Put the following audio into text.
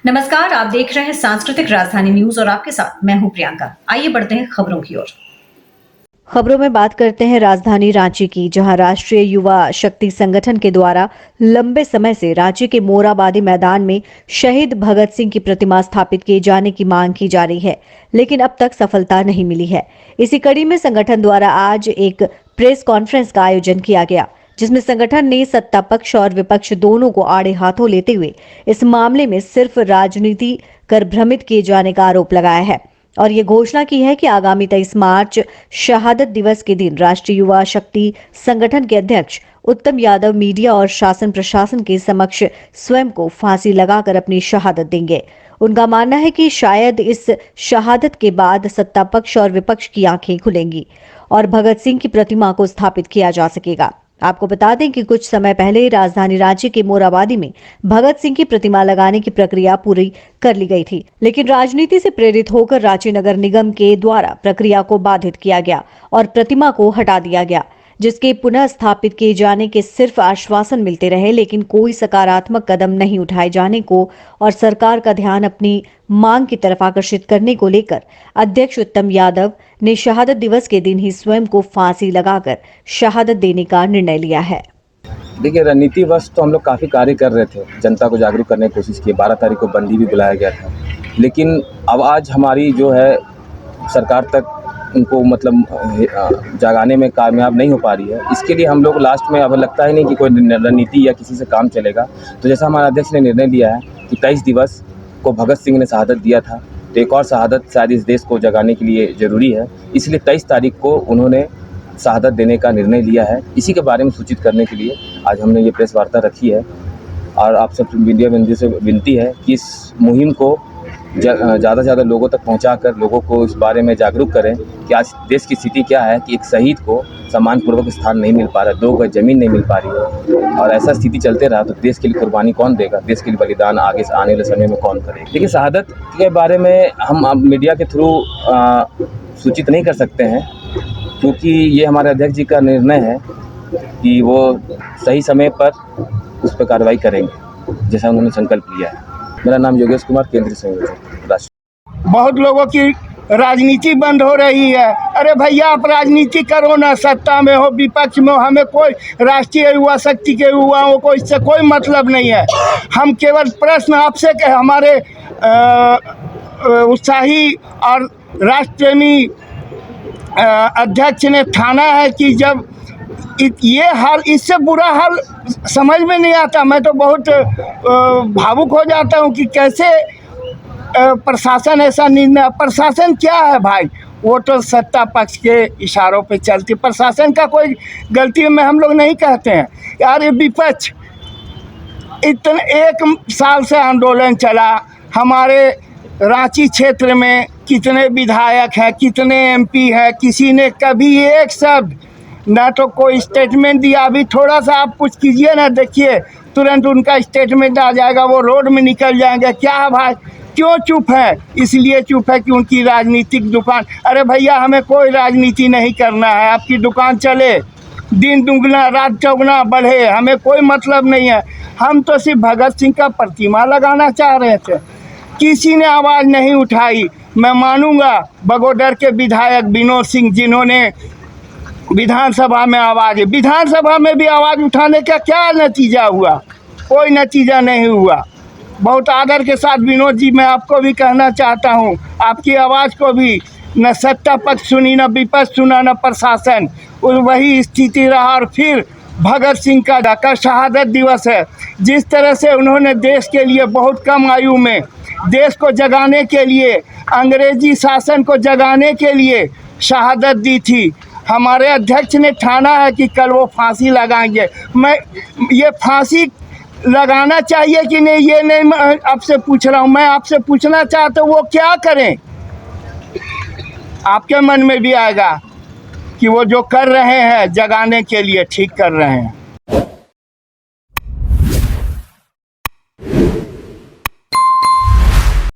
नमस्कार, आप देख रहे हैं सांस्कृतिक राजधानी न्यूज और आपके साथ मैं हूं प्रियंका। आइए बढ़ते हैं खबरों की ओर। खबरों में बात करते हैं राजधानी रांची की, जहां राष्ट्रीय युवा शक्ति संगठन के द्वारा लंबे समय से रांची के मोरहाबादी मैदान में शहीद भगत सिंह की प्रतिमा स्थापित किए जाने की मांग की जा रही है, लेकिन अब तक सफलता नहीं मिली है। इसी कड़ी में संगठन द्वारा आज एक प्रेस कॉन्फ्रेंस का आयोजन किया गया, जिसमें संगठन ने सत्ता पक्ष और विपक्ष दोनों को आड़े हाथों लेते हुए इस मामले में सिर्फ राजनीति कर भ्रमित किए जाने का आरोप लगाया है और ये घोषणा की है कि आगामी 23 मार्च शहादत दिवस के दिन राष्ट्रीय युवा शक्ति संगठन के अध्यक्ष उत्तम यादव मीडिया और शासन प्रशासन के समक्ष स्वयं को फांसी लगाकर अपनी शहादत देंगे। उनका मानना है कि शायद इस शहादत के बाद सत्ता पक्ष और विपक्ष की आंखें खुलेंगी और भगत सिंह की प्रतिमा को स्थापित किया जा सकेगा। आपको बता दें कि कुछ समय पहले राजधानी रांची के मोरहाबादी में भगत सिंह की प्रतिमा लगाने की प्रक्रिया पूरी कर ली गई थी, लेकिन राजनीति से प्रेरित होकर रांची नगर निगम के द्वारा प्रक्रिया को बाधित किया गया और प्रतिमा को हटा दिया गया, जिसके पुनः स्थापित किए जाने के सिर्फ आश्वासन मिलते रहे, लेकिन कोई सकारात्मक कदम नहीं उठाए जाने को और सरकार का ध्यान अपनी मांग की तरफ आकर्षित करने को लेकर अध्यक्ष उत्तम यादव ने शहादत दिवस के दिन ही स्वयं को फांसी लगाकर शहादत देने का निर्णय लिया है। देखिए, रणनीति वश तो हम लोग काफ़ी कार्य कर रहे थे, जनता को जागरूक करने की कोशिश की। 12 तारीख को बंदी भी बुलाया गया था, लेकिन अब आज हमारी जो है सरकार तक उनको जगाने में कामयाब नहीं हो पा रही है। इसके लिए हम लोग लास्ट में अब लगता ही नहीं कि कोई रणनीति या किसी से काम चलेगा। तो जैसा हमारा अध्यक्ष ने निर्णय लिया है कि 23 दिवस को भगत सिंह ने शहादत दिया था, तो एक और शहादत शायद इस देश को जगाने के लिए ज़रूरी है, इसलिए 23 तारीख को उन्होंने शहादत देने का निर्णय लिया है। इसी के बारे में सूचित करने के लिए आज हमने ये प्रेस वार्ता रखी है और आप सब मीडिया बंदी से विनती है कि इस मुहिम को ज़्यादा से ज़्यादा लोगों तक पहुंचाकर लोगों को इस बारे में जागरूक करें कि आज देश की स्थिति क्या है कि एक शहीद को सम्मानपूर्वक स्थान नहीं मिल पा रहा है, 2 गज जमीन नहीं मिल पा रही है, और ऐसा स्थिति चलते रहा तो देश के लिए कुर्बानी कौन देगा, देश के लिए बलिदान आगे से आने वाले समय में कौन करेगा। देखिए, शहादत के बारे में हम मीडिया के थ्रू सूचित नहीं कर सकते हैं, क्योंकि ये हमारे अध्यक्ष जी का निर्णय है कि वो सही समय पर उस पर कार्रवाई करेंगे जैसा उन्होंने संकल्प लिया है। मेरा नाम योगेश कुमार, केंद्रीय संयोजक राष्ट्रीय। बहुत लोगों की राजनीति बंद हो रही है। अरे भैया, आप राजनीति करो ना, सत्ता में हो विपक्ष में हो, हमें कोई राष्ट्रीय युवा शक्ति के युवाओं को इससे कोई मतलब नहीं है। हम केवल प्रश्न आपसे के हमारे उत्साही और राष्ट्रप्रेमी अध्यक्ष ने ठाना है कि जब ये हाल, इससे बुरा हाल समझ में नहीं आता। मैं तो बहुत भावुक हो जाता हूँ कि कैसे प्रशासन ऐसा निर्णय। प्रशासन क्या है भाई, वो तो सत्ता पक्ष के इशारों पे चलती। प्रशासन का कोई गलती में हम लोग नहीं कहते हैं यार। ये विपक्ष इतने 1 साल से आंदोलन चला, हमारे रांची क्षेत्र में कितने विधायक हैं, कितने MP हैं, किसी ने कभी एक शब्द ना तो कोई स्टेटमेंट दिया। अभी थोड़ा सा आप कुछ कीजिए ना, देखिए तुरंत उनका स्टेटमेंट आ जाएगा, वो रोड में निकल जाएंगे। क्या है भाई, क्यों चुप है? इसलिए चुप है कि उनकी राजनीतिक दुकान। अरे भैया, हमें कोई राजनीति नहीं करना है, आपकी दुकान चले, दिन दुगना रात चौगुना बढ़े, हमें कोई मतलब नहीं है। हम तो सिर्फ भगत सिंह का प्रतिमा लगाना चाह रहे थे, किसी ने आवाज़ नहीं उठाई। मैं मानूंगा बगोदर के विधायक विनोद सिंह, जिन्होंने विधानसभा में विधानसभा में भी आवाज़ उठाने का क्या नतीजा हुआ? कोई नतीजा नहीं हुआ। बहुत आदर के साथ विनोद जी, मैं आपको भी कहना चाहता हूँ, आपकी आवाज़ को भी न सत्ता पक्ष सुनी, न विपक्ष सुना, न प्रशासन। वही स्थिति रहा। और फिर भगत सिंह का शहादत दिवस है। जिस तरह से उन्होंने देश के लिए बहुत कम आयु में देश को जगाने के लिए, अंग्रेजी शासन को जगाने के लिए शहादत दी थी, हमारे अध्यक्ष ने ठाना है कि कल वो फांसी लगाएंगे। मैं ये फांसी लगाना चाहिए कि नहीं, ये नहीं मैं आपसे पूछ रहा हूँ। मैं आपसे पूछना चाहता हूँ, वो क्या करें? आपके मन में भी आएगा कि वो जो कर रहे हैं जगाने के लिए ठीक कर रहे हैं।